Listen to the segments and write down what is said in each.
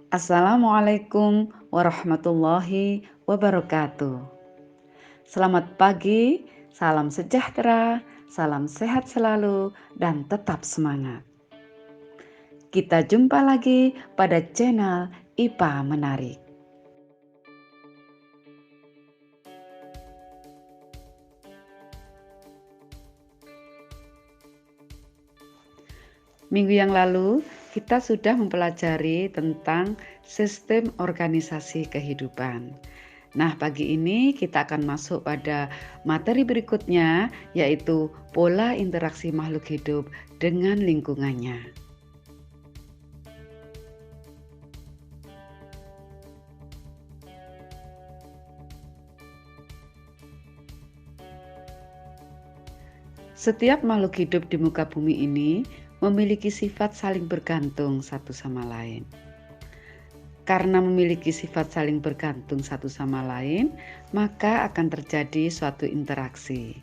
Assalamualaikum warahmatullahi wabarakatuh. Selamat pagi, salam sejahtera, salam sehat selalu, dan tetap semangat. Kita jumpa lagi pada channel IPA Menarik. Minggu yang lalu, kita sudah mempelajari tentang sistem organisasi kehidupan. Nah, pagi ini kita akan masuk pada materi berikutnya, yaitu pola interaksi makhluk hidup dengan lingkungannya. Setiap makhluk hidup di muka bumi ini memiliki sifat saling bergantung satu sama lain. Karena memiliki sifat saling bergantung satu sama lain, maka akan terjadi suatu interaksi.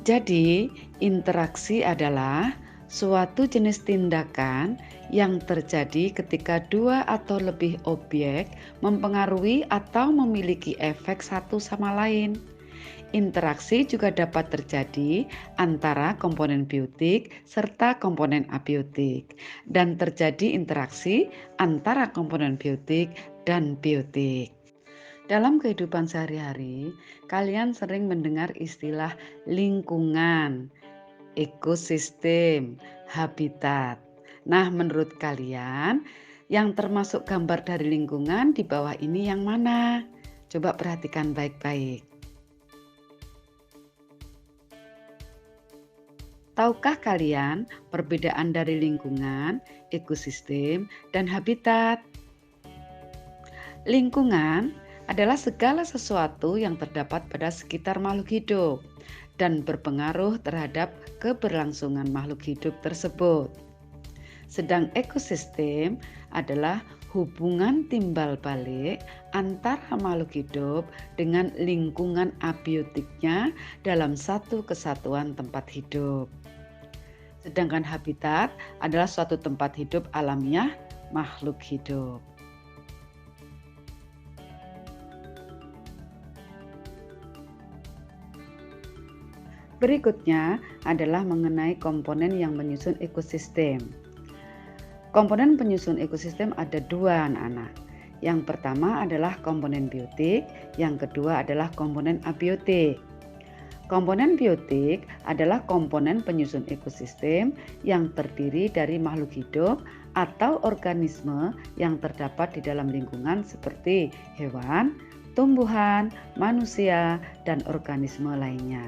Jadi, interaksi adalah suatu jenis tindakan yang terjadi ketika dua atau lebih objek mempengaruhi atau memiliki efek satu sama lain. Interaksi juga dapat terjadi antara komponen biotik serta komponen abiotik, dan terjadi interaksi antara komponen biotik dan biotik. Dalam kehidupan sehari-hari, kalian sering mendengar istilah lingkungan, ekosistem, habitat. Nah, menurut kalian, yang termasuk gambar dari lingkungan di bawah ini yang mana? Coba perhatikan baik-baik. Tahukah kalian perbedaan dari lingkungan, ekosistem, dan habitat? Lingkungan adalah segala sesuatu yang terdapat pada sekitar makhluk hidup dan berpengaruh terhadap keberlangsungan makhluk hidup tersebut. Sedang ekosistem adalah hubungan timbal balik antara makhluk hidup dengan lingkungan abiotiknya dalam satu kesatuan tempat hidup. Sedangkan habitat adalah suatu tempat hidup alamiah makhluk hidup. Berikutnya adalah mengenai komponen yang menyusun ekosistem. Komponen penyusun ekosistem ada dua, anak-anak. Yang pertama adalah komponen biotik, yang kedua adalah komponen abiotik. Komponen biotik adalah komponen penyusun ekosistem yang terdiri dari makhluk hidup atau organisme yang terdapat di dalam lingkungan seperti hewan, tumbuhan, manusia, dan organisme lainnya.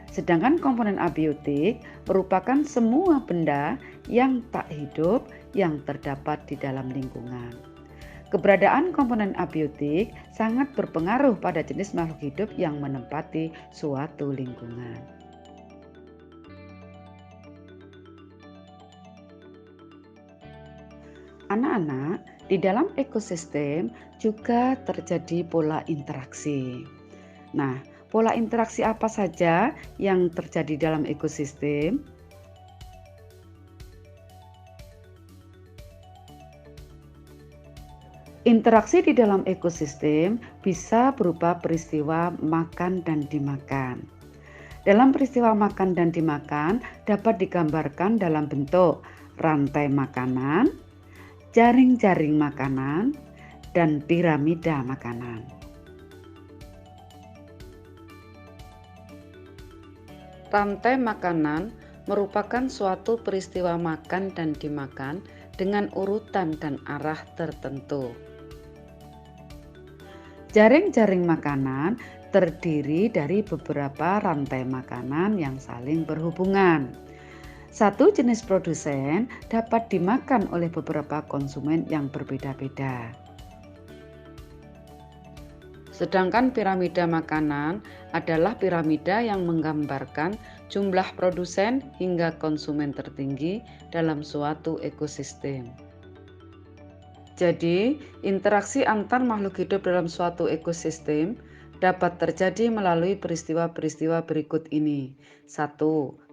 Sedangkan komponen abiotik merupakan semua benda yang tak hidup yang terdapat di dalam lingkungan. Keberadaan komponen abiotik sangat berpengaruh pada jenis makhluk hidup yang menempati suatu lingkungan. Anak-anak, di dalam ekosistem juga terjadi pola interaksi. Nah, pola interaksi apa saja yang terjadi dalam ekosistem? Interaksi di dalam ekosistem bisa berupa peristiwa makan dan dimakan. Dalam peristiwa makan dan dimakan dapat digambarkan dalam bentuk rantai makanan, jaring-jaring makanan, dan piramida makanan. Rantai makanan merupakan suatu peristiwa makan dan dimakan dengan urutan dan arah tertentu. Jaring-jaring makanan terdiri dari beberapa rantai makanan yang saling berhubungan. Satu jenis produsen dapat dimakan oleh beberapa konsumen yang berbeda-beda. Sedangkan piramida makanan adalah piramida yang menggambarkan jumlah produsen hingga konsumen tertinggi dalam suatu ekosistem. Jadi, interaksi antar makhluk hidup dalam suatu ekosistem dapat terjadi melalui peristiwa-peristiwa berikut ini. 1.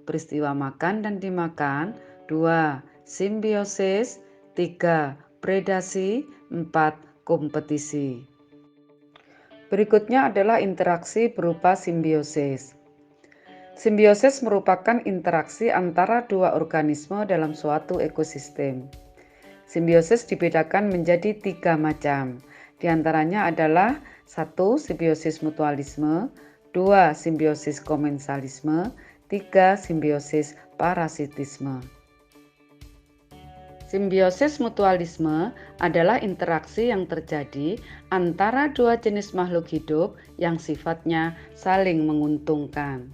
Peristiwa makan dan dimakan. 2. Simbiosis. 3. Predasi. 4. Kompetisi. Berikutnya adalah interaksi berupa simbiosis. Simbiosis merupakan interaksi antara dua organisme dalam suatu ekosistem. Simbiosis dibedakan menjadi 3 macam. Di antaranya adalah 1. Simbiosis mutualisme, 2. Simbiosis komensalisme, 3. Simbiosis parasitisme. Simbiosis mutualisme adalah interaksi yang terjadi antara dua jenis makhluk hidup yang sifatnya saling menguntungkan.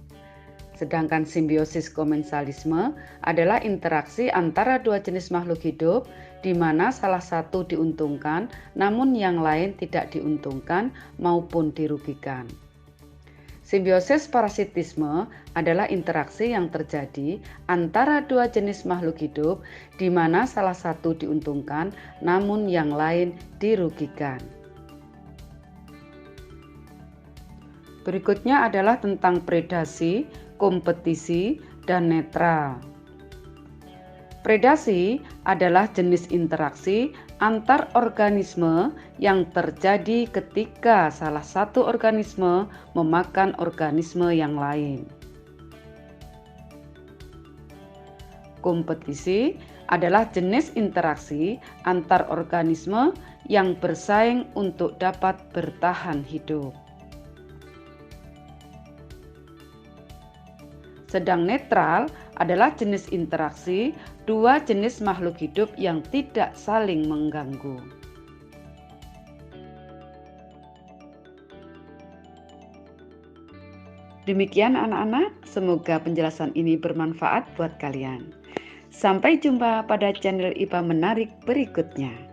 Sedangkan simbiosis komensalisme adalah interaksi antara dua jenis makhluk hidup di mana salah satu diuntungkan namun yang lain tidak diuntungkan maupun dirugikan. Simbiosis parasitisme adalah interaksi yang terjadi antara dua jenis makhluk hidup di mana salah satu diuntungkan namun yang lain dirugikan. Berikutnya adalah tentang predasi, kompetisi, dan netral. Predasi adalah jenis interaksi antar organisme yang terjadi ketika salah satu organisme memakan organisme yang lain. Kompetisi adalah jenis interaksi antar organisme yang bersaing untuk dapat bertahan hidup. Sedang netral adalah jenis interaksi dua jenis makhluk hidup yang tidak saling mengganggu. Demikian anak-anak, semoga penjelasan ini bermanfaat buat kalian. Sampai jumpa pada channel IPA Menarik berikutnya.